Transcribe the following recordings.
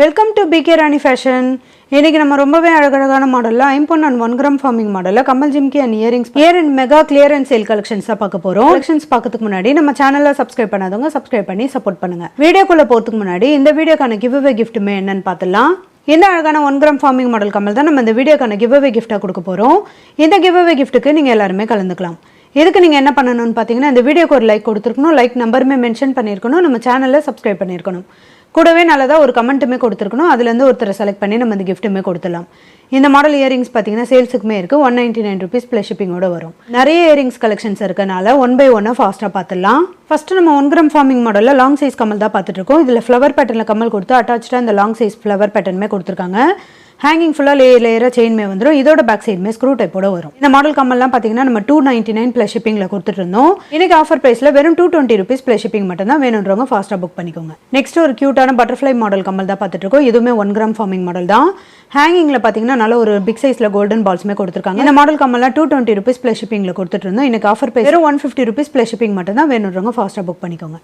Welcome to PK Rani fashion. இன்னைக்கு நம்ம ரொம்பவே அழகழகான மாடலில் 5 and 1 gram ஃபார்மிங் மாடலில் Kamal jhumki and earrings year and mega clear and sale கலெக்ஷன்ஸாக பார்க்க போகிறோம். கலெக்ஷன்ஸ் பார்க்கறதுக்கு முன்னாடி நம்ம சேனலில் சப்ஸ்கிரைப் பண்ணாதவங்க சப்ஸ்கிரைப் பண்ணி சப்போர்ட் பண்ணுங்க. வீடியோக்குள்ளே போகிறதுக்கு முன்னாடி இந்த வீடியோக்கான கிவ்அவே கிஃப்ட்டுமே என்னன்னு பார்த்துலாம். இந்த அழகான 1 gram ஃபார்மிங் மாடல் கமல் தான் நம்ம இந்த வீடியோக்கான கிவ்அவே கிஃப்ட்டாக கொடுக்க போகிறோம். இந்த கிவ்அவே கிஃப்ட்டுக்கு நீங்கள் எல்லாருமே கலந்துக்கலாம். இதுக்கு நீங்கள் என்ன பண்ணணும்னு பார்த்தீங்கன்னா, இந்த வீடியோக்கு ஒரு லைக் கொடுத்துருக்கணும், லைக் நம்பருமே மென்ஷன் பண்ணியிருக்கணும், நம்ம சேனலில் சப்ஸ்கிரைப் பண்ணியிருக்கணும், கூடவே நல்லதாக ஒரு கமெண்ட்டுமே கொடுத்துருக்கணும். அதுலேருந்து ஒருத்தரை செலக்ட் பண்ணி நம்ம இந்த கிஃப்ட்டுமே கொடுத்துடலாம். இந்த மாடல் இயரிங்ஸ் பார்த்தீங்கன்னா சேல்ஸுக்குமே இருக்குது. 199 rupees ப்ளஸ் ஷிப்பிங்கோட வரும். நிறைய இயரிங்ஸ் கலெக்ஷன்ஸ் இருக்கனால 1 by 1 ஃபாஸ்ட்டாக பார்த்துடலாம். ஃபஸ்ட்டு நம்ம 1 gram ஃபார்மிங் மாடலில் லாங் சைஸ் கமல் தான் பார்த்துட்டு இருக்கோம். இதில் ஃப்ளவர் பேட்டர்னில் கமல் கொடுத்து அட்டாச்சாக இந்த லாங் சைஸ் ஃப்ளவர் பேட்டர்னுமே கொடுத்துருக்காங்க. ஹேங்கிங் ஃபுல்லாக லேயராக செயின்மே வந்துடும். இதோட பேக் சைடுமே ஸ்க்ரூ டைப்போட வரும். இந்த மாடல் கம்மல்லாம் பார்த்தீங்கன்னா நம்ம 299 ப்ளஸ் ஷிப்பிங்கில் கொடுத்துட்டு இருந்தோம். இன்னைக்கு ஆஃபர் ப்ரைஸில் வெறும் 220 rupees ப்ளஸ் ஷிப்பிங் மட்டும் தான். வேணுன்றவங்க ஃபாஸ்ட்டாக புக் பண்ணிக்கோங்க. நெக்ஸ்ட் ஒரு க்யூட்டான பட்டர்ஃப்ளை மாடல் கம்மல் தான் பார்த்துட்டு இருக்கோம். இதுவுமே 1 gram ஃபார்மிங் மாடல் தான். ஹேங்கிங்கில் பார்த்தீங்கன்னா நல்ல ஒரு பிக் சைஸில் கோல்டன் பால்ஸுமே கொடுத்துருக்காங்க. இந்த மாடல் கம்மல்லாம் 220 rupees ப்ளஸ் ஷிப்பிங்கில் கொடுத்துட்டு இருந்தோம். இன்னைக்கு ஆஃபர் ப்ரைஸ் வெறும் 150 rupees ப்ளஸ் ஷிப்பிங் மட்டும் தான். வேணுன்றவங்க ஃபாஸ்ட்டாக புக் பண்ணிக்கோங்க.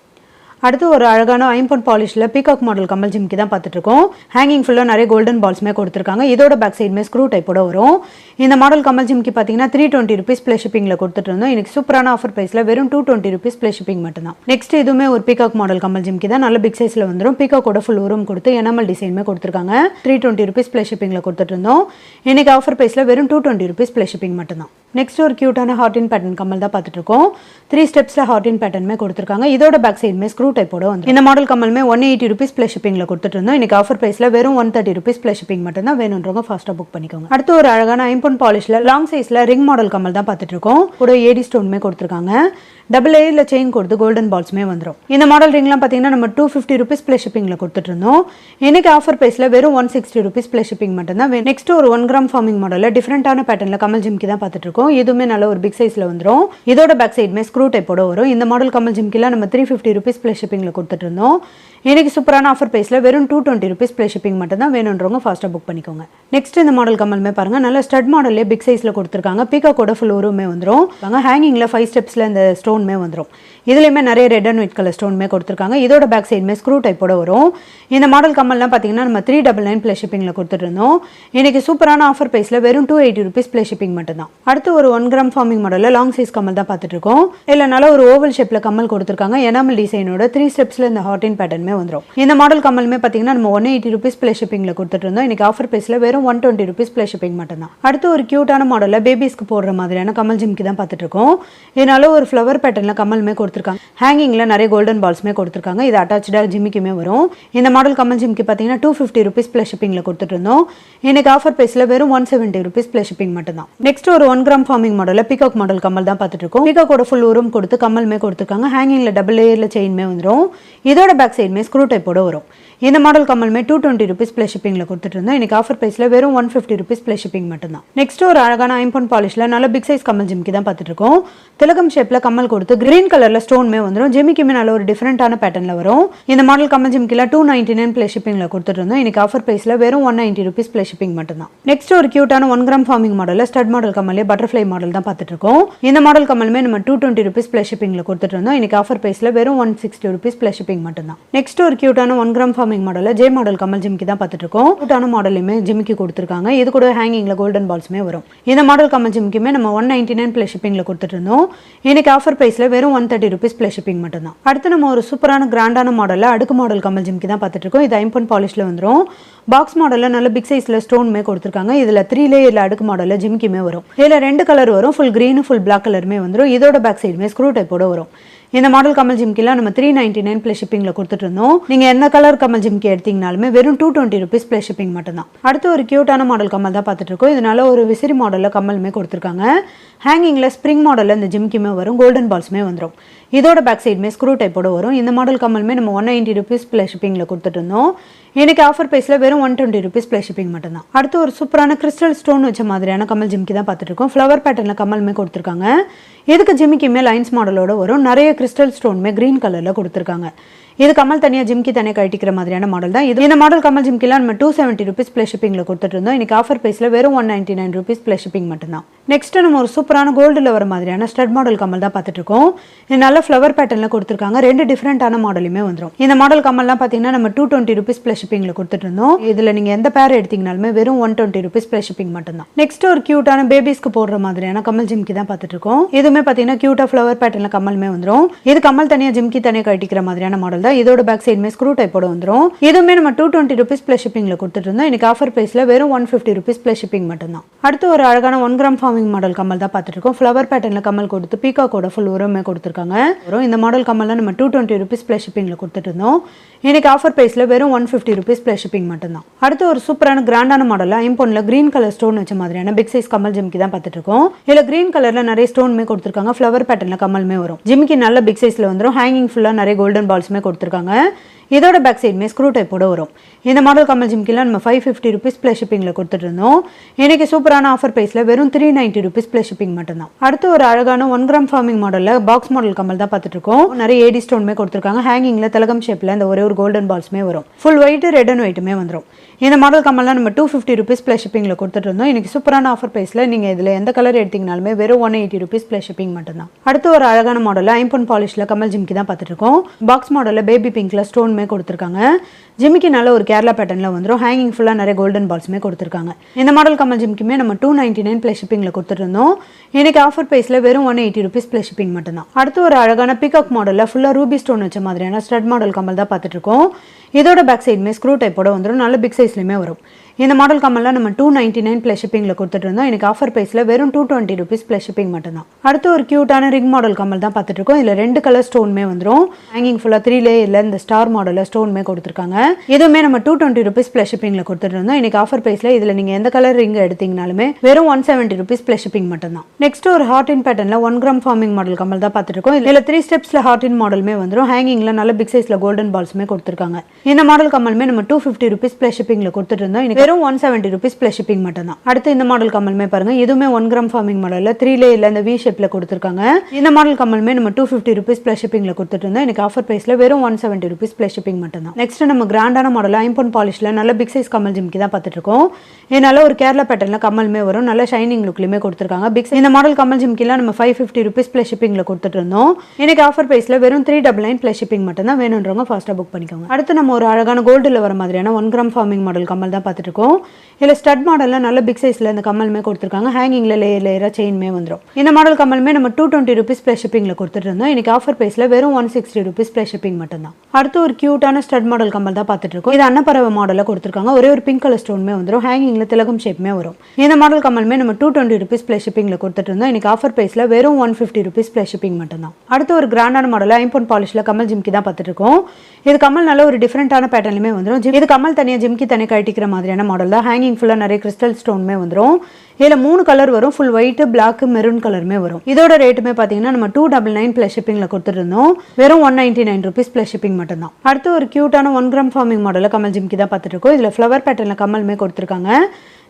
அடுத்து ஒரு அழகான 5 பாலிஷில் பீகாக் மாடல் கமல் ஜிம்கி தான் பார்த்துட்டு இருக்கோம். ஹேங்கிங் ஃபுல்லாக நிறைய கோல்டன் பால்ஸுமே கொடுத்துருக்காங்க. இதோட பேக் சைடுமே ஸ்க்ரூ டைப்போட வரும். இந்த மாடல் கமல் ஜிம்கி பார்த்தீங்கன்னா 320 rupees ப்ளஸ் ஷிப்பிங்கில் கொடுத்துட்டு இருந்தோம். இன்னைக்கு சூப்பரான ஆஃபர் ப்ரைஸில் வெறும் 220 rupees ப்ளஸ் ஷிப்பிங் மட்டும் தான். நெக்ஸ்ட் இதுவுமே ஒரு பீகாக் மாடல் கமல் ஜிம்கி தான். நல்ல பிக் சைஸில் வந்துடும். பீகாக்கோட ஃபுல் உரம் கொடுத்து எனாமல் டிசைனுமே கொடுத்துருக்காங்க. 320 rupees ப்ளஸ் ஷிப்பிங்கில் கொடுத்துட்டு இருந்தோம். இன்னைக்கு ஆஃபர் ப்ரைஸில் வெறும் 220 rupees ப்ளஸ் ஷிப்பிங் மட்டும் தான். நெக்ஸ்ட் ஒரு கியூட்டான ஹார்டின் பேட்டர்ன் கமல் தான் பார்த்துட்டு இருக்கோம். 3 ஸ்டெப்ஸில் ஹார்டின் பேட்டர்னுமே கொடுத்துருக்காங்க. இதோட பேக் சைடுமே ஸ்க்ரூ டைப்போட வந்து இந்த மாடல் கம்மலுமே 180 rupees ப்ளஸ் ஷிப்பிங்கில் கொடுத்துட்டு இருந்தோம். இன்னைக்கு ஆஃபர் ப்ரைஸில் வெறும் 130 rupees ப்ளஸ் ஷிப்பிங் மட்டும் தான். வேணுன்றவங்க ஃபாஸ்ட்டாக புக் பண்ணிக்கோங்க. அடுத்து ஒரு அழகான 5 பாலிஷில் லாங் சைஸில் ரிங் மாடல் கமல் தான் பார்த்துட்டு இருக்கோம். கூட ஏடி ஸ்டோனுமே கொடுத்துருக்காங்க. டபுள் ஏரியில் செயின் கொடுத்து கோல்டன் பால்ஸுமே வந்துடும். இந்த மாடல் ரிங்லாம் பார்த்தீங்கன்னா நம்ம 250 rupees ப்ளஸ் ஷிப்பிங்கில் கொடுத்துட்டு இருந்தோம். இன்னைக்கு ஆஃபர் ப்ரைஸில் வெறும் 160 rupees ப்ளஸ் ஷிப்பிங் மட்டும் தான். நெக்ஸ்ட் ஒரு 1 gram ஃபார்மிங் மாடலில் டிஃப்ரெண்டான பேட்டர்னில் கமல் ஜிம்கி தான் பார்த்துட்டு இருக்கோம். இதுவுமே நல்ல ஒரு பிக் சைஸில் வந்துடும். இதோட பேக் சைடுமே ஸ்க்ரூ டைப்போட வரும். இந்த மாடல் கமல் ஜிம்கிலாம் நம்ம 350 rupees ப்ளஸ் ஷிப்பிங்கில் கொடுத்துட்டு இருந்தோம். இன்னைக்கு சூப்பரான ஆஃபர் ப்ரைஸில் வெறும் 220 rupees ப்ளஸ் ஷிப்பிங் மட்டும் தான். வேணுன்றவங்க ஃபாஸ்ட்டாக புக் பண்ணிக்கோங்க. நெக்ஸ்ட் இந்த மாடல் கமலுமே பாருங்க, நல்ல ஸ்டட் மாடல்லே பிக் சைஸில் கொடுத்துருக்காங்க. பீகாக்கோட ஃபுல் உருவமே வந்துடும். ஹேங்கிங்கில் 5 ஸ்டெப்ஸில் இந்த ஸ்டோன்மே வந்துடும். இதுலேயுமே நிறைய ரெட் அண்ட் ஒயிட் கலர் ஸ்டோன்மே கொடுத்துருக்காங்க. இதோட பேக் சைடுமே ஸ்க்ரூ டைப்போட வரும். இந்த மாடல் கம்மல்லாம் பார்த்தீங்கன்னா நம்ம 399 ப்ளஸ் ஷிப்பிங்கில் கொடுத்துட்டு இருந்தோம். இன்னைக்கு சூப்பரான ஆஃபர் ப்ரைஸில் வெறும் 280 rupees ப்ளஸ் ஷிப்பிங் மட்டும் தான். அடுத்து ஒரு 1 gram ஃபார்மிங் மாடலில் லாங் சைஸ் கம்மல் தான் பார்த்துட்டு இருக்கோம். இதில் நல்ல ஒரு ஓவல் ஷேப்பில் கம்மல் கொடுத்துருக்காங்க. எனாமல் டிசைனோட 3 ஸ்டெப்ஸில் இந்த ஹார்டின் பேட்டர்னுமே வந்துடும். இந்த மாடல் கம்மலுமே பார்த்தீங்கன்னா நம்ம 180 rupees ப்ளஸ் ஷிப்பிங்கில் கொடுத்துட்டு இருந்தோம். இன்னைக்கு ஆஃபர் ப்ரைஸில் வெறும் 120 rupees ப்ளஸ் ஷிப்பிங் மட்டும் தான். அடுத்து ஒரு கியூட்டான மாடலில் பேபிஸ்க்கு போடுற மாதிரியான கமல் ஜிம்கி தான் பார்த்துட்டு இருக்கோம். இதனால ஒரு ஃப்ளவர் பேட்டர்னில் கம்மலுமே கொடுத்துருக்காங்க. ஹேங்கிங் நிறைய கோல்டன் பால்ஸ்மே கொடுத்துருக்காங்க. இது அட்டாச்சாக ஜிம்மிக்குமே வரும். இந்த மாடல் கமல் ஜிம்கி பார்த்தீங்கன்னா 250 rupees ப்ளஸ் ஷிப்பிங்கில் கொடுத்துட்டு இருந்தோம். இன்னைக்கு ஆஃபர் ப்ரைஸில் வெறும் 170 rupees ப்ளஸ் ஷிப்பிங் மட்டும் தான். நெக்ஸ்ட் ஒரு 1 gram ஃபார்மிங் மாடலில் பீகாக் மாடல் கமல் தான் பார்த்துட்டு இருக்கோம். பீகாக்கோட ஃபுல் உரம் கொடுத்து கம்மலுமே கொடுத்துருக்காங்க. ஹேங்கிங்கில் டபுள் லேயரில் செயின்மே வந்துடும். இதோட பேக் சைடுமே ஸ்க்ரூ டைப்போட வரும். இந்த மாடல் கம்மலுமே 220 rupees ப்ளஸ் ஷிப்பிங்கில் கொடுத்துட்டு இருந்தோம். இன்னைக்கு ஆஃபர் ப்ரைஸில் வெறும் 150 rupees ப்ளஸ் ஷிப்பிங் மட்டும் தான். நெக்ஸ்ட் ஒரு அழகான 5 பாலிஷில் நல்ல பிக் சைஸ் கமல் ஜிம்கி தான் பார்த்துட்டு இருக்கோம். திலகம் ஷேப்பில் கம்மல் கொடுத்து கிரீன் கலரில் ஸ்டோன்மே வந்துடும். ஜிமிக்குமே நல்ல ஒரு டிஃப்ரெண்டான பேட்டர்னில் வரும். இந்த மாடல் கமல் ஜிம்கில 299 ப்ளஸ் ஷிப்பிங்கில் கொடுத்துட்டு இருந்தோம். இன்னைக்கு ஆஃபர் ப்ரைஸில் வெறும் 190 rupees ப்ளஸ் ஷிப்பிங் மட்டும் தான். நெக்ஸ்ட் ஒரு கியூட்டான 1 gram ஃபார்மிங் மாடலில் ஸ்டட் மாடல் கம்மலே பட்டர்ஃப்ளை மாடல் தான் பார்த்துட்டு இருக்கோம். இந்த மாடல் கம்மலுமே நம்ம 220 rupees ப்ளஸ் ஷிப்பிங்கில் கொடுத்துட்டு இருந்தோம். இன்னைக்கு ஆஃபர் ப்ரைஸில் வெறும் 160 rupees ப்ளஸ் ஷிப்பிங் மட்டும் தான். நெக்ஸ்ட் ஒரு கியூட்டான 1 gram ஃபார்மிங் மாடலில் ஜே மாடல் கமல் ஜிம்கி தான் பார்த்துட்டு இருக்கோம். கியூட்டான மாடலுமே ஜிம்கி கொடுத்துருக்காங்க. இது கூட ஹேங்கிங்கில் கோல்டன் பால்ஸுமே வரும். இந்த மாடல் கமல் ஜிம்கியுமே நம்ம 199 ப்ளஸ் ஷிப்பிங்கில் கொடுத்துட்டு இருந்தோம். இன்னைக்கு ஆஃபர் ப்ரைஸில் வெறும் 130 rupees ப்ளஸ் ஷிப்பிங் மட்டும் தான். அடுத்து நம்ம ஒரு சூப்பரான கிராண்டான மாடலில் அடுக்கு மாடல் கமல் ஜிம்கி தான் பார்த்துட்டு இருக்கோம். இது 5 பாலிஷில் வந்துடும். பாக்ஸ் மாடலில் நல்ல பிக் சைஸில் ஸ்டோன்மே கொடுத்துருக்காங்க. இதில் 3 லேயரில் அடுக்கு மாடலில் ஜிம்கியுமே வரும். இதில் 2 கலர் வரும். ஃபுல் க்ரீனு ஃபுல் பிளாக் கலருமே வந்துடும். இதோட பேக் சைடுமே ஸ்க்ரூ டைப்போட வரும். இந்த மாடல் கமல் ஜிம்கிலாம் நம்ம 399 ப்ளஸ் ஷிப்பிங்கில் கொடுத்துட்டு இருந்தோம். நீங்கள் என்ன கலர் கமல் ஜிம்கி எடுத்தீங்கனாலுமே வெறும் 220 rupees ப்ளஸ் ஷிப்பிங் மட்டும் தான். அடுத்து ஒரு கியூட்டான மாடல் கமல் தான் பார்த்துட்டு இருக்கோம். இதனால ஒரு விசிறி மாடலில் கம்மலுமே கொடுத்துருக்காங்க. ஹேங்கிங்கில் ஸ்ப்ரிங் மாடலில் இந்த ஜிம்கியுமே வரும். கோல்டன் பால்ஸுமே வந்துடும். இதோட பேக் சைடுமே ஸ்க்ரூ டைப்போட வரும். இந்த மாடல் கம்மலுமே நம்ம 190 rupees ப்ளஸ் ஷிப்பிங்கில் கொடுத்துட்டு இருந்தோம். இன்னைக்கு ஆஃபர் ப்ரைஸில் வெறும் 120 rupees ப்ளஸ் ஷிப்பிங் மட்டும் தான். அடுத்து ஒரு சூப்பரான கிறிஸ்டல் ஸ்டோன் வச்ச மாதிரியான கமல் ஜிம்கி தான் பார்த்துட்டு இருக்கோம். ஃப்ளவர் பேட்டர்னில் கம்மலுமே கொடுத்துருக்காங்க. இதுக்கு ஜிம்மிக்குமே லைன்ஸ் மாடலோட வரும். நிறைய கிறிஸ்டல் ஸ்டோன்மே கிரீன் கலரில் கொடுத்துருக்காங்க. இது கமல் தனியா ஜிம்கி தனியா கட்டிக்கிற மாதிரியான மாடல் தான். இது இந்த மாடல் கமல் ஜிம்கிலாம் நம்ம 270 rupees plus shippingல கொடுத்துட்டு இருந்தோம். இன்னைக்கு ஆஃபர் பிரைஸ்ல வெறும் 199 rupees plus shipping மட்டும்தான். நெக்ஸ்ட் நம்ம ஒரு சூப்பரான கோல்டுல வர மாதிரியான ஸ்டட் மாடல் கமல் தான் பார்த்துட்டு இருக்கோம். இது நல்ல ஃப்ளவர் பேட்டர்ன்ல கொடுத்துருக்காங்க. ரெண்டு டிஃபரெண்டான மாடலுமே வந்துடும். இந்த மாடல் கமல்லாம் பார்த்தீங்கன்னா நம்ம 220 rupees plus shippingல கொடுத்துட்டு இருந்தோம். இதுல நீங்க எந்த பேர் எடுத்தீங்கனாலுமே வெறும் 120 rupees plus shipping மட்டும்தான். நெக்ஸ்ட் ஒரு கியூட்டான பேபிஸ்க்கு போடுற மாதிரியான கமல் ஜிம்கி தான் பார்த்துட்டு இருக்கோம். இதுவுமே பார்த்தீங்கன்னா கியூட்டா ஃப்ளவர் பேட்டர்ன்ல கமலுமே வந்துடும். இது கமல் தனியா ஜிம்கி தனியா கட்டிக்கிற மாதிரியான மாடல் தான். இதோட பேக் சைடுமே ஸ்க்ரூ டைப்போட வந்துடும். இதுவுமே நம்ம 220 rupees plus shippingல கொடுத்துட்டு இருந்தோம். இன்னைக்கு ஆஃபர் பிரைஸ்ல வெறும் 150 rupees plus shipping மட்டும்தான். அடுத்து ஒரு அழகான 1 gram ஃபார்மிங் மாடல் கமல் தான் பார்த்துட்டு இருக்கோம். ஃப்ளவர் பேட்டர்ன்ல கமல் கொடுத்து பீகாக்கோட ஃபுல் உரமே கொடுத்துருக்காங்க. இந்த மாடல் கமல்ல நம்ம 220 rupees plus shippingல கொடுத்துட்டு இருந்தோம். இன்னைக்கு ஆஃபர் பிரைஸ்ல வெறும் 150 rupees plus shipping மட்டும்தான். அடுத்து ஒரு சூப்பரான கிராண்டான மாடல்ல ஐம்பொன்ல கிரீன் கலர் ஸ்டோன் வச்ச மாதிரியான பிக் சைஸ் கமல் ஜிம்கி தான் பார்த்துட்டு இருக்கோம். இதுல கிரீன் கலர்ல நிறைய ஸ்டோன்மே கொடுத்துருக்காங்க. ஃப்ளவர் பேட்டர்ன்ல கமல்மே வரும். ஜிம்கி நல்ல பிக் சைஸ்ல வந்துடும். ஹேங்கிங் ஃபுல்லா நிறைய கோல்டன் பால்ஸ்மே கொடுத்துருக்காங்க. இதோட பேக் சைடுமே ஸ்க்ரூ டைப்போட வரும். இந்த மாடல் கமல் ஜிம்கிலாம் நம்ம 550 rupees plus shippingல கொடுத்துட்டு இருந்தோம். இன்னைக்கு சூப்பரான ஆஃபர் பிரைஸ்ல வெறும் 390 rupees plus shipping மட்டும்தான். அடுத்து ஒரு அழகான 1 gram ஃபார்மிங் மாடல்ல பாக்ஸ் மாடல் கமல் தான் பார்த்துட்டு இருக்கோம். நிறைய ஏடி ஸ்டோன்மே கொடுத்துருக்காங்க. ஹேங்கிங்ல திலகம் ஷேப்ல இந்த ஒரே ஒரு கோல்டன் பால்ஸ்மே வரும். ஃபுல் ஒயிட் ரெட் அண்ட் ஒயிட்டுமே வந்துடும். இந்த மாடல் கமல்லாம் நம்ம 250 rupees plus shippingல கொடுத்துட்டு இருந்தோம். இன்னைக்கு சூப்பரான ஆஃபர் பிரைஸ்ல நீங்க இதுல எந்த கலர் எடுத்தீங்கனாலுமே வெறும் 180 rupees plus shipping மட்டும்தான். அடுத்து ஒரு அழகான மாடல்ல ஐம்பொன் பாலிஷ்ல கமல் ஜிம்கி தான் பார்த்துட்டு இருக்கோம். பாக்ஸ் மாடல்ல பேபி பிங்க்ல ஸ்டோன்மே கொடுத்துருக்காங்க. ஜிம்கி நல்ல ஒரு கேரளா பேட்டர்ன்ல வந்துடும். ஹேங்கிங் ஃபுல்லா நிறைய கோல்டன் பால்ஸ்மே கொடுத்துருக்காங்க. இந்த மாடல் கமல் ஜிம்கிமே நம்ம 299 plus shippingல கொடுத்துட்டு இருந்தோம். இன்னைக்கு ஆஃபர் பிரைஸ்ல வெறும் 180 rupees plus shipping மட்டும்தான். அடுத்து ஒரு அழகான பீகாக் மாடல்ல ஃபுல்லா ரூபி ஸ்டோன் வச்ச மாதிரியான ஸ்டட் மாடல் கமல் தான் பார்த்துட்டு இருக்கோம். இதோட பேக் சைடுமே ஸ்க்ரூ டைப்போட வந்துடும். நல்ல பிக் சைஸ்லயுமே வரும். இந்த மாடல் கமல்லாம் நம்ம 299 plus shippingல கொடுத்துட்டு இருந்தோம். இன்னைக்கு ஆஃபர் பிரைஸ்ல வெறும் 220 rupees plus shipping மட்டும்தான். அடுத்து ஒரு கியூட்டான ரிங் மாடல் கமல் தான் பார்த்துட்டு இருக்கோம். இதுல ரெண்டு கலர் ஸ்டோன்மே வந்துடும். ஹேங்கிங் ஃபுல்லா 3 லேயர்ல இந்த ஸ்டார் மாடல்ல ஸ்டோன்மே கொடுத்துருக்காங்க. இதுவுமே நம்ம 220 rupees plus shippingல கொடுத்துட்டு இருந்தோம். இன்னைக்கு ஆஃபர் பிரைஸ்ல இதுல நீங்க எந்த கலர் ரிங் எடுத்தீங்கனாலுமே வெறும் 170 rupees plus shipping மட்டும்தான். நெக்ஸ்ட் ஒரு ஹார்ட் இன் பேட்டர்ன்ல 1 gram ஃபார்மிங் மாடல் கமல் தான் பார்த்துட்டு இருக்கோம். இதுல 3 ஸ்டெப்ஸ்ல ஹார்ட் இன் மாடலுமே வந்துடும். ஹேங்கிங்ல நல்ல பிக் சைஸ்ல கோல்டன் பால்ஸ்மே கொடுத்துருக்காங்க. இந்த மாடல் கமலுமே நம்ம 250 rupees plus shippingல கொடுத்துட்டு இருந்தோம். இன்னைக்கு வெறும் 170 rupees plus shipping மட்டும்தான். அடுத்து இந்த மாடல் கமலுமே பாருங்க. இதுவுமே 1 gram ஃபார்மிங் மாடல்ல 3 லேயர்ல இந்த வி ஷேப்ல கொடுத்துருக்காங்க. இந்த மாடல் கமலுமே நம்ம 250 rupees plus shippingல கொடுத்துட்டு இருந்தோம். இன்னைக்கு ஆஃபர் பிரைஸ்ல வெறும் 170 rupees plus shipping மட்டும்தான். நெக்ஸ்ட் நம்ம கிராண்டான மாடல் ஐம்பொன் பாலிஷ்ல நல்ல பிக் சைஸ் கமல் ஜிம்கி தான் பார்த்துட்டு இருக்கோம். இதனால ஒரு கேரளா பேட்டர்ன்ல கமல்மே வரும். நல்ல ஷைனிங் லுக்லயுமே கொடுத்துருக்காங்க. பிக் இந்த மாடல் கமல் ஜிம்கிலாம் நம்ம 550 rupees plus shippingல கொடுத்துட்டு இருந்தோம். இன்னைக்கு ஆஃபர் பிரைஸ்ல வெறும் 399 plus shipping மட்டும்தான். வேணும்ன்றவங்க ஃபாஸ்டா புக் பண்ணிக்கோங்க. அடுத்து நம்ம ஒரு அழகான கோல்டுல வர மாதிரியான 1 gram ஃபார்மிங் மாடல் கமல் தான் பார்த்துட்டு இருக்கோம். இதுல ஸ்டட் மாடல்ல நல்ல பிக் சைஸ்ல இந்த கமல்மே கொடுத்துருக்காங்க. ஹேங்கிங்ல லேயரா செயின்மே வந்துடும். இந்த மாடல் கமல்மே நம்ம 220 rupees plus shippingல கொடுத்துட்டு இருந்தோம். இன்னைக்கு ஆஃபர் பிரைஸ்ல வெறும் 160 rupees plus shipping மட்டும்தான். அடுத்து ஒரு கியூட்டான ஸ்டட் மாடல் கமல் தான் பார்த்துட்டு இருக்கோம். இது அன்னப்பறவை மாடல்ல கொடுத்துருக்காங்க. ஒரே ஒரு பிங்க் கலர் ஸ்டோன்மே வந்துடும். ஹேங்கிங்ல திலகம் ஷேப்மே வரும். இந்த மாடல் கமல்மே நம்ம 220 rupees plus shippingல கொடுத்துட்டு இருந்தோம். இன்னைக்கு ஆஃபர் பிரைஸ்ல வெறும் 150 rupees plus shipping மட்டும்தான். அடுத்து ஒரு கிராண்டான மாடல் ஐம்பொன் பாலிஷ்ல கமல் ஜிம்கி தான் பார்த்துட்டு இருக்கோம். இது கமல் நல்ல ஒரு டிஃபரெண்டான பேட்டர்ன்லயுமே வந்துடும். இது கமல் தனியா ஜிம்கி தனியா கட்டிக்கிற மாதிரியான மாடல் தான். ஹேங்கிங் ஃபுல்லா நிறைய கிறிஸ்டல் ஸ்டோன்மே வந்துடும். இதுல 3 கலர் வரும். ஃபுல் ஒயிட், பிளாக், மெரூன் கலருமே வரும். இதோட ரேட்டுமே பாத்தீங்கன்னா நம்ம 299 plus shippingல கொடுத்துட்டு இருந்தோம். வெறும் 199 rupees plus shipping மட்டும்தான். அடுத்து ஒரு கியூட்டான 1 gram ஃபார்மிங் மாடல்ல கமல் ஜிம்கி தான் பார்த்துட்டு இருக்கோம். இதுல ஃப்ளவர் பேட்டர்ன்ல கமல்மே கொடுத்துருக்காங்க.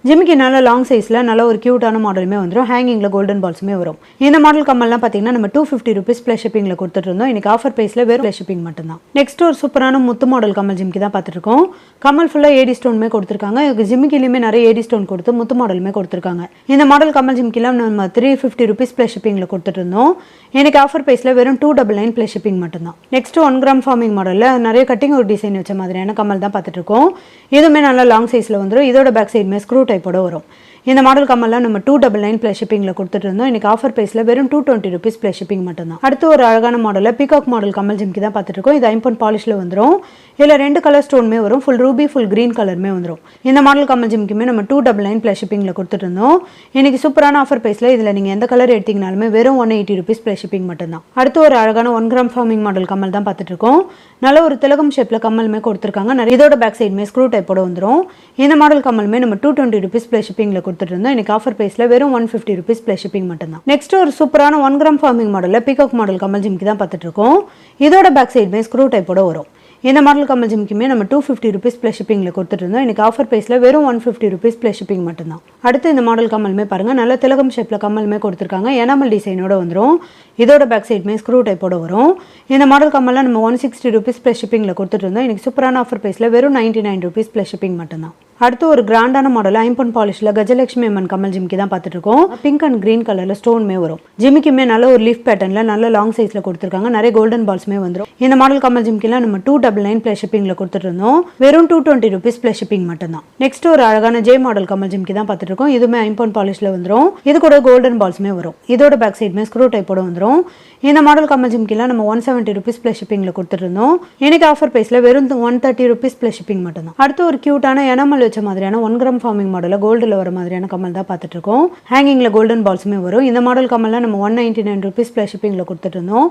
ஜிம்கி நல்ல லாங் சைஸ்ல நல்ல ஒரு கியூட்டான மாடலுமே வந்துடும். ஹேங்கிங்ல கோல்டன் பால்ஸ்மே வரும். இந்த மாடல் கமல்லாம் பாத்தீங்கன்னா நம்ம 250 rupees plus shippingல கொடுத்துட்டு இருந்தோம். இன்னைக்கு ஆஃபர் பிரைஸ்ல வெறும் plus shipping மட்டும்தான். நெக்ஸ்ட் ஒரு சூப்பரான முத்து மாடல் கமல் ஜிம்கி தான் பார்த்துட்டு இருக்கோம். கமல் ஃபுல்லா ஏடி ஸ்டோன்மே கொடுத்துருக்காங்க. ஜிம்கிலயுமே நிறைய ஏடி ஸ்டோன் கொடுத்து முத்து மாடலுமே கொடுத்துருக்காங்க. இந்த மாடல் கமல் ஜிம்கிலாம் நம்ம 350 rupees plus shippingல கொடுத்துட்டு இருந்தோம். இன்னைக்கு ஆஃபர் பிரைஸ்ல வெறும் 299 plus shipping மட்டும்தான். நெக்ஸ்ட் 1 gram ஃபார்மிங் மாடல்ல நிறைய கட்டிங் ஒரு டிசைன் வச்ச மாதிரியான கமல் தான் பார்த்துட்டு இருக்கோம். இதுவுமே நல்ல லாங் சைஸ்ல வந்துடும். இதோட பேக் சைடுமே ஸ்க்ரூ டைப்போட வரும். இந்த மாடல் கமல்லாம் நம்ம 299 plus shippingல கொடுத்துட்டு இருந்தோம். இன்னைக்கு ஆஃபர் பிரைஸ்ல வெறும் 220 rupees plus shipping மட்டும்தான். அடுத்து ஒரு அழகான மாடல்ல பீகாக் மாடல் கமல் ஜிம்கி தான் பார்த்துட்டு இருக்கோம். இது ஐம்பொன் பாலிஷ்ல வந்துடும். இதுல 2 கலர் ஸ்டோன்மே வரும். ஃபுல் ரூபி, ஃபுல் கிரீன் கலருமே வந்துடும். இந்த மாடல் கமல் ஜிம்கிமே நம்ம 299 plus shippingல கொடுத்துட்டு இருந்தோம். இன்னைக்கு சூப்பரான ஆஃபர் பிரைஸ்ல இதுல நீங்க எந்த கலர் எடுத்தீங்கனாலுமே வெறும் 180 rupees plus shipping மட்டும்தான். அடுத்து ஒரு அழகான 1 gram ஃபார்மிங் மாடல் கமல் தான் பார்த்துட்டு இருக்கோம். நல்ல ஒரு திலகம் ஷேப்ல கமல்மே கொடுத்துருக்காங்க. இதோட பேக் சைடுமே ஸ்க்ரூ டைப்போட வந்துடும். இந்த மாடல் கமல்மே நம்ம 220 rupees plus shippingல கொடுத்துட்டு இருந்தோம். இன்னைக்கு ஆஃபர் பிரைஸ்ல வெறும் 150 rupees plus shipping மட்டும்தான். நெக்ஸ்ட் ஒரு சூப்பரான 1 gram ஃபார்மிங் மாடல்ல பீகாக் மாடல் கமல் ஜிம்கி தான் பார்த்துட்டு இருக்கோம். இதோட பேக் சைடுமே ஸ்க்ரூ டைப்போட வரும். இந்த மாடல் கமல் ஜிம்க்குமே நம்ம 250 ருபீஸ் ப்ளஸ் ஷிப்பிங்கில் கொடுத்துட்டு இன்னைக்கு ஆஃபர் ப்ரைஸில் வெறும் 150 ருபீஸ் ப்ளஸ் ஷிப்பிங் மட்டும்தான். அடுத்து இந்த மாடல் கம்மலுமே பாருங்கள், நல்ல திலகம் ஷேப்பில் கம்மலுமே கொடுத்துருக்காங்க. எனாமல் டிசைனோட வந்துடும். இதோட பேக் சைடுமே ஸ்க்ரூ டைப்போட வரும். இந்த மாடல் கம்மல்லாம் நம்ம 160 ருபீஸ் ப்ளஸ் ஷிப்பிங்கில் கொடுத்துட்டு இருந்தோம். இன்றைக்கி சூப்பரான ஆஃபர் ப்ரைஸில் வெறும் 99 ருபீஸ் ப்ளஸ் ஷிப்பிங் மட்டும்தான். அடுத்து ஒரு கிராண்டான மாடல் ஐம்பொன் பாலிஷில் கஜலட்சுமி அம்மன் கமல் ஜிமிக்கி தான் பார்த்துட்டு இருக்கோம். பிங்க் அண்ட் கிரீன் கலரில் ஸ்டோன்மே வரும். ஜிமிக்குமே நல்ல ஒரு லீஃப் பேட்டர்னில் நல்ல லாங் சைஸில் கொடுத்துருக்காங்க. நிறைய கோல்டன் பால்ஸ்மே வந்துடும். இந்த மாடல் கமல் ஜிமிக்கிலாம் நம்ம 299 ப்ளஸ் ஷிப்பிங்கில் கொடுத்துட்டு இருந்தோம். வெறும் 220 ருபீஸ் ப்ளஸ் ஷிப்பிங் மட்டும்தான். நெக்ஸ்ட் ஒரு அழகான ஜே மாடல் கமல் ஜிமிக்கி தான் பார்த்துட்டு இருக்கோம். இதுவுமே ஐம்பொன் பாலிஷில் வந்துடும். இது கூட கோல்டன் பால்ஸ்மே வரும். இதோட பேக் சைடுமே ஸ்க்ரூ டைப்போட வந்துடும். இந்த மாடல் கமல் ஜிமிக்கிலாம் நம்ம 170 ருபீஸ் ப்ளஸ் ஷிப்பிங்கில் கொடுத்துட்டு இருந்தோம். இன்னைக்கு ஆஃபர் ப்ரைஸில் வெறும் 130 ருபீஸ் ப்ளஸ் ஷிப்பிங் மட்டும்தான். அடுத்து ஒரு கியூட்டான எனாமல் வச்ச மாதிரியான 1 கிராம் ஃபார்மிங் மாடலில் கோல்டில் வர மாதிரியான கமல் தான் பார்த்துட்டு இருக்கோம். ஹேங்கிங்கில் கோல்டன் பால்ஸுமே வரும். இந்த மாடல் கமல்லாம் நம்ம 199 ருபீஸ் ப்ளஸ் ஷிப்பிங்கில் கொடுத்துட்டு இருந்தோம்.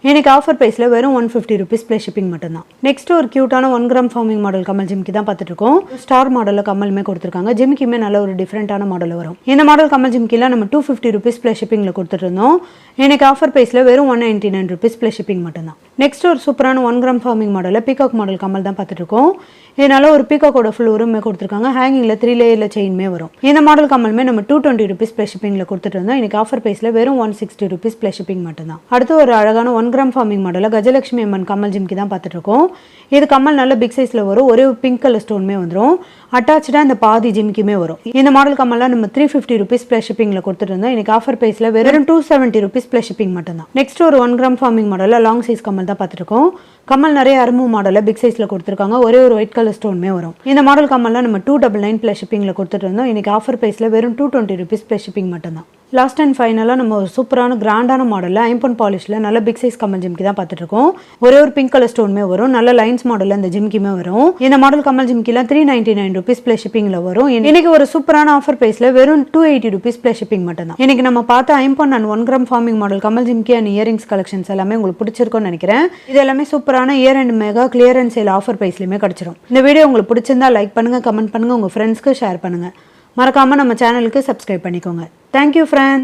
இன்னைக்கு ஆஃபர் ப்ரைஸில் வெறும் 150 ருபீஸ் ப்ளஸ் ஷிப்பிங் மட்டும்தான். நெக்ஸ்ட் ஒரு கியூட்டான 1 கிராம் ஃபார்மிங் மாடல் கமல் ஜிமிக்கி தான் பார்த்துட்டு இருக்கோம். ஸ்டார் மாடலில் கமலுமே கொடுத்துருக்காங்க. ஜிமிக்கியுமே நல்ல ஒரு டிஃப்ரெண்டான மாடல் வரும். இந்த மாடல் கமல் ஜிமிக்கிலாம் நம்ம 250 ருபீஸ் ப்ளஸ் ஷிப்பிங்கில் கொடுத்துட்டு இருந்தோம். இன்னைக்கு ஆஃபர் ப்ரைஸில் வெறும் 199 ருபீஸ் ப்ளஸ் ஷிப்பிங் மட்டும்தான். நெக்ஸ்ட் ஒரு சூப்பரான 1 கிராம் ஃபார்மிங் மாடலில் பீகாக் மாடல் கமல் தான் பார்த்துட்டு இருக்கோம். இதனால ஒரு பீகாக்கோட ஃபுல் உருமே கொடுத்துருக்காங்க. ஹேங்கிங்கில் 3 லேயரில் செயின்மே வரும். இந்த மாடல் கமலுமே நம்ம 220 ருபீஸ் ப்ளஸ் ஷிப்பிங்கில் கொடுத்துட்டு இருந்தோம். இன்னைக்கு ஆஃபர் ப்ரைஸில் வெறும் 160 ருபீஸ் ப்ளஸ் ஷிப்பிங் மட்டும்தான். அடுத்து ஒரு அழகான 1 கிராம் ஃபார்மிங் மாடலில் கஜலட்சுமி அம்மன் கமல் ஜிமிக்கி தான் பார்த்துட்டு இருக்கோம். இது கமல் நல்ல பிக் சைஸில் வரும். ஒரே பிங்க் கலர் ஸ்டோன்மே வந்துடும். அட்டாச்சாக இந்த பாதி ஜிமிக்குமே வரும். இந்த மாடல் கமல்லாம் நம்ம 350 ருபீஸ் ப்ளஸ் ஷிப்பிங்கில் கொடுத்துட்டு இருந்தோம். இன்னைக்கு ஆஃபர் ப்ரைஸில் வெறும் 270 ருபீஸ் ப்ளஸ் ஷிப்பிங் மட்டும்தான். நெக்ஸ்ட் ஒரு 1 கிராம் ஃபார்மிங் மாடலில் லாங் சைஸ் கமல் தான் பார்த்துட்டு இருக்கோம். கமல் நிறைய அரும்பு மாடலில் பிக் சைஸில் கொடுத்துருக்காங்க. ஒரே ஒரு ஒயிட் கலர் ஸ்டோன்மே வரும். இந்த மாடல் கமல்லாம் நம்ம 299 ப்ளஸ் ஷிப்பிங்கில் கொடுத்துட்டு இருந்தோம். இன்னைக்கு ஆஃபர் ப்ரைஸில் வெறும் 220 ருபீஸ் ப்ளஸ் ஷிப்பிங் மட்டும்தான். லாஸ்ட் அண்ட் ஃபைனலாக நம்ம ஒரு சூப்பரான கிராண்டான மாடலில் ஐம்பொன் பாலிஷில் நல்ல பிக் சைஸ் கமல் ஜிமிக்கி தான் பார்த்துட்டு இருக்கோம். ஒரே ஒரு பிங்க் கலர் ஸ்டோன்மே வரும். நல்ல லைன்ஸ் மாடலில் இந்த ஜிமிக்கியுமே வரும். இந்த மாடல் கமல் ஜிமிக்கிலாம் 399 ருபீஸ் ப்ளஸ் ஷிப்பிங்கில் வரும். இன்னைக்கு ஒரு சூப்பரான ஆஃபர் ப்ரைஸில் வெறும் 280 ருபீஸ் ப்ளஸ் ஷிப்பிங் மட்டும்தான். இன்னைக்கு நம்ம பார்த்த ஐம்பொன் and 1 gram forming model Kamal jimikki and earrings collections எல்லாமே உங்களுக்கு பிடிச்சிருக்கும்னு நினைக்கிறேன். இது எல்லாமே சூப்பரான year and mega clearance sale offer ப்ரைஸ்லையுமே கிடைச்சிரும். இந்த வீடியோ உங்களுக்கு பிடிச்சிருந்தா லைக் பண்ணுங்க, கமெண்ட் பண்ணுங்க, உங்க ஃப்ரெண்ட்ஸ்க்கு ஷேர் பண்ணுங்க. மறக்காம நம்ம சேனலுக்கு சப்ஸ்கிரைப் பண்ணிக்கோங்க. Thank you friends.